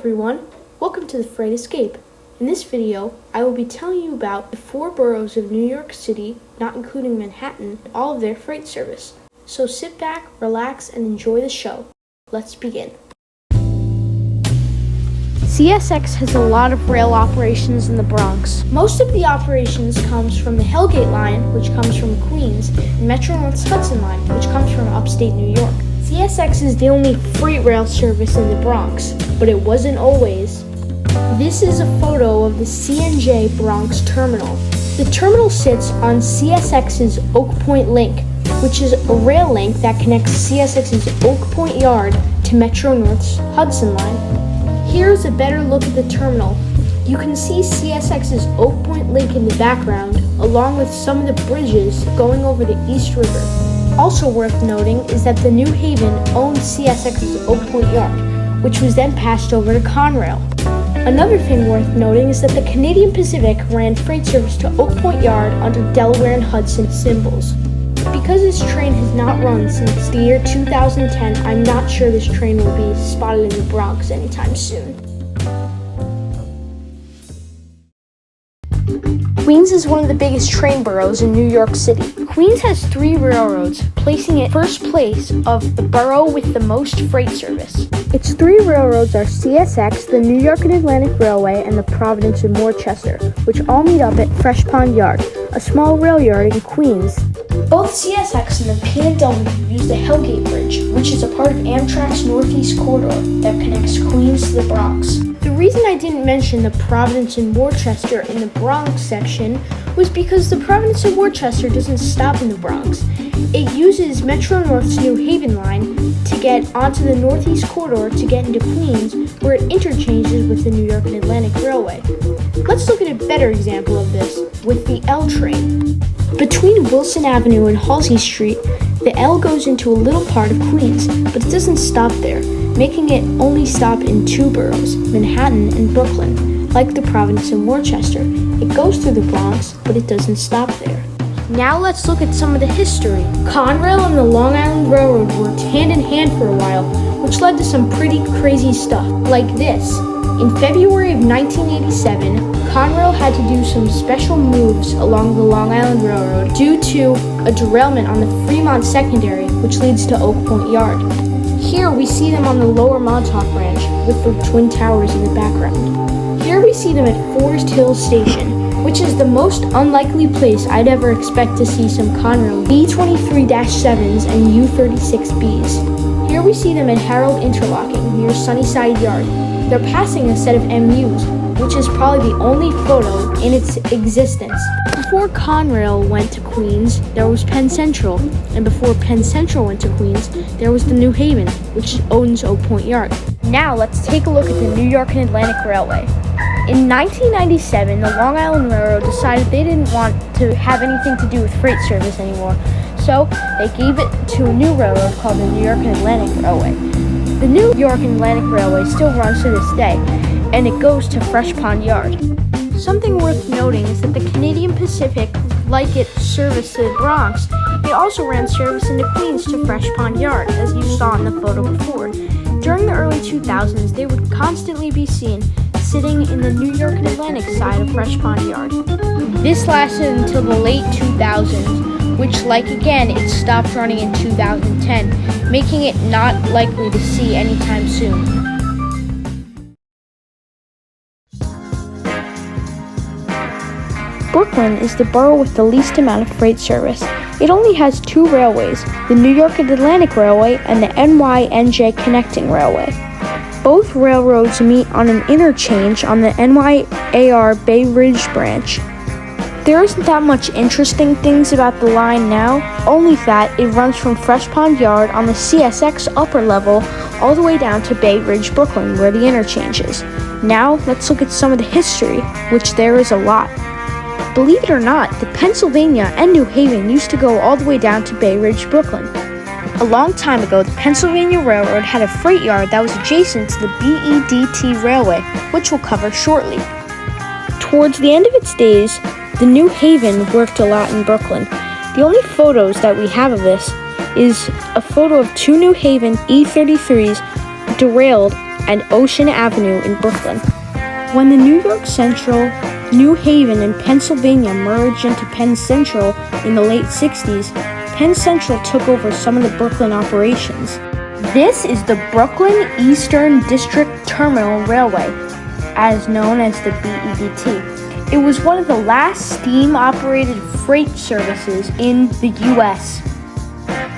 everyone, welcome to the Freight Escape. In this video, I will be telling you about the 4 boroughs of New York City, not including Manhattan, and all of their freight service. So sit back, relax, and enjoy the show. Let's begin. CSX has a lot of rail operations in the Bronx. Most of the operations comes from the Hellgate line, which comes from Queens, and Metro-North's Hudson line, which comes from upstate New York. CSX is the only freight rail service in the Bronx, but it wasn't always. This is a photo of the CNJ Bronx Terminal. The terminal sits on CSX's Oak Point Link, which is a rail link that connects CSX's Oak Point Yard to Metro-North's Hudson line. Here's a better look at the terminal. You can see CSX's Oak Point Link in the background, along with some of the bridges going over the East River. Also worth noting is that the New Haven owned CSX's Oak Point Yard, which was then passed over to Conrail. Another thing worth noting is that the Canadian Pacific ran freight service to Oak Point Yard under Delaware and Hudson symbols. Because this train has not run since the year 2010, I'm not sure this train will be spotted in the Bronx anytime soon. Queens is one of the biggest train boroughs in New York City. Queens has 3 railroads, placing it first place of the borough with the most freight service. Its 3 railroads are CSX, the New York and Atlantic Railway, and the Providence and Worcester, which all meet up at Fresh Pond Yard, a small rail yard in Queens. Both CSX and the P&W use the Hellgate Bridge, which is a part of Amtrak's Northeast Corridor that connects Queens to the Bronx. The reason I didn't mention the Providence and Worcester in the Bronx section was because the Providence and Worcester doesn't stop in the Bronx. It uses Metro-North's New Haven line to get onto the Northeast Corridor to get into Queens, where it interchanges with the New York and Atlantic Railway. Let's look at a better example of this with the L train. Between Wilson Avenue and Halsey Street, the L goes into a little part of Queens, but it doesn't stop there, making it only stop in 2 boroughs, Manhattan and Brooklyn, like the Providence and Worcester. It goes through the Bronx, but it doesn't stop there. Now let's look at some of the history. Conrail and the Long Island Railroad worked hand in hand for a while, which led to some pretty crazy stuff, like this. In February of 1987, Conrail had to do some special moves along the Long Island Railroad due to a derailment on the Fremont Secondary, which leads to Oak Point Yard. Here we see them on the lower Montauk Branch with the Twin Towers in the background. Here we see them at Forest Hill Station, which is the most unlikely place I'd ever expect to see some Conrail B-23-7s and U-36Bs. Here we see them at Harold Interlocking near Sunnyside Yard. They're passing a set of MUs, which is probably the only photo in its existence. Before Conrail went to Queens, there was Penn Central, and before Penn Central went to Queens, there was the New Haven, which owns Oak Point Yard. Now let's take a look at the New York and Atlantic Railway. In 1997, the Long Island Railroad decided they didn't want to have anything to do with freight service anymore, so they gave it to a new railroad called the New York and Atlantic Railway. The New York and Atlantic Railway still runs to this day, and it goes to Fresh Pond Yard. Something worth noting is that the Canadian Pacific, like its service to the Bronx, they also ran service into Queens to Fresh Pond Yard, as you saw in the photo before. During the early 2000s, they would constantly be seen sitting in the New York and Atlantic side of Fresh Pond Yard. This lasted until the late 2000s, which, like again, it stopped running in 2010, making it not likely to see anytime soon. Brooklyn is the borough with the least amount of freight service. It only has 2 railways, the New York and Atlantic Railway and the NY-NJ Connecting Railway. Both railroads meet on an interchange on the NY-AR Bay Ridge branch. There isn't that much interesting things about the line now, only that it runs from Fresh Pond Yard on the CSX upper level all the way down to Bay Ridge, Brooklyn, where the interchange is. Now let's look at some of the history, which there is a lot. Believe it or not, the Pennsylvania and New Haven used to go all the way down to Bay Ridge, Brooklyn. A long time ago, the Pennsylvania Railroad had a freight yard that was adjacent to the BEDT Railway, which we'll cover shortly. Towards the end of its days, the New Haven worked a lot in Brooklyn. The only photos that we have of this is a photo of 2 New Haven E-33s derailed and Ocean Avenue in Brooklyn. When the New York Central, New Haven, and Pennsylvania merged into Penn Central in the late 60s, Penn Central took over some of the Brooklyn operations. This is the Brooklyn Eastern District Terminal Railway, as known as the BEDT. It was one of the last steam-operated freight services in the U.S.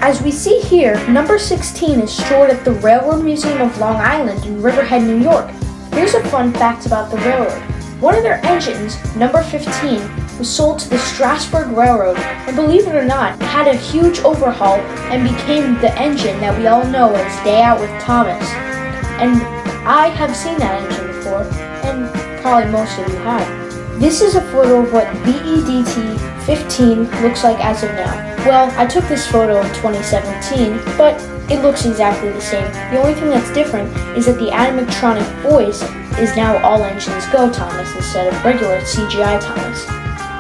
As we see here, number 16 is stored at the Railroad Museum of Long Island in Riverhead, New York. Here's a fun fact about the railroad. One of their engines, number 15, was sold to the Strasburg Railroad, and believe it or not, had a huge overhaul and became the engine that we all know as Day Out with Thomas. And I have seen that engine before, and probably most of you have. This is a photo of what BEDT 15 looks like as of now. Well, I took this photo in 2017, but it looks exactly the same. The only thing that's different is that the animatronic voice is now All Engines Go Thomas instead of regular CGI Thomas.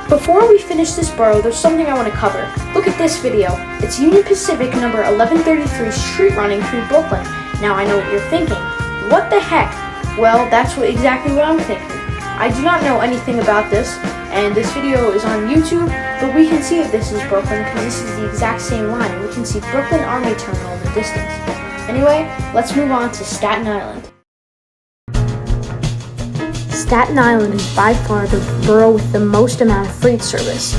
Before we finish this borough, there's something I want to cover. Look at this video. It's Union Pacific number 1133 street running through Brooklyn. Now I know what you're thinking. What the heck? Well, that's exactly what I'm thinking. I do not know anything about this, and this video is on YouTube, but we can see that this is Brooklyn because this is the exact same line, and we can see Brooklyn Army Terminal in the distance. Anyway, let's move on to Staten Island. Staten Island is by far the borough with the most amount of freight service.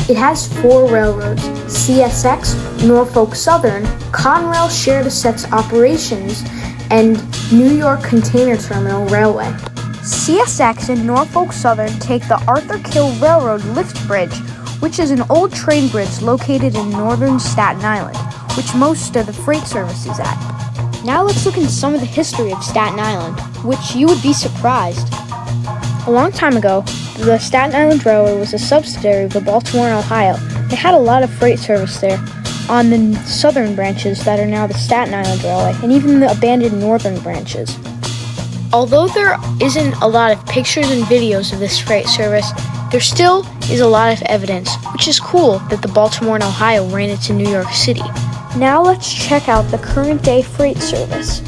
It has 4 railroads: CSX, Norfolk Southern, Conrail Shared Assets Operations, and New York Container Terminal Railway. CSX and Norfolk Southern take the Arthur Kill Railroad lift bridge, which is an old train bridge located in northern Staten Island, which most of the freight service is at. Now let's look into some of the history of Staten Island, which you would be surprised. A long time ago, the Staten Island Railroad was a subsidiary of the Baltimore and Ohio. They had a lot of freight service there on the southern branches that are now the Staten Island Railway, and even the abandoned northern branches. Although there isn't a lot of pictures and videos of this freight service, there still is a lot of evidence, which is cool that the Baltimore and Ohio ran into New York City. Now let's check out the current day freight service.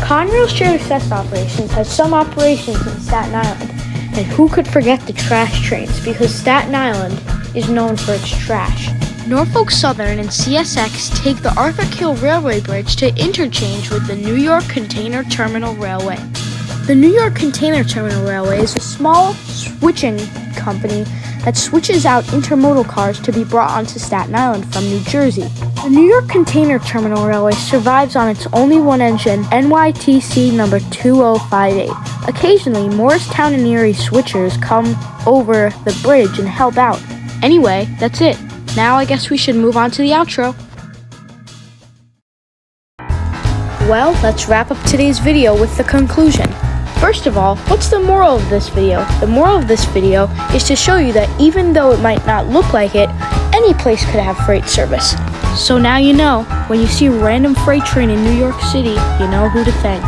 Conrail Shared Assets Operations has some operations in Staten Island, and who could forget the trash trains, because Staten Island is known for its trash. Norfolk Southern and CSX take the Arthur Kill Railway Bridge to interchange with the New York Container Terminal Railway. The New York Container Terminal Railway is a small switching company that switches out intermodal cars to be brought onto Staten Island from New Jersey. The New York Container Terminal Railway survives on its only one engine, NYTC number 2058. Occasionally, Morristown and Erie switchers come over the bridge and help out. Anyway, that's it. Now I guess we should move on to the outro. Well, let's wrap up today's video with the conclusion. First of all, what's the moral of this video? The moral of this video is to show you that even though it might not look like it, any place could have freight service. So now you know, when you see a random freight train in New York City, you know who to thank.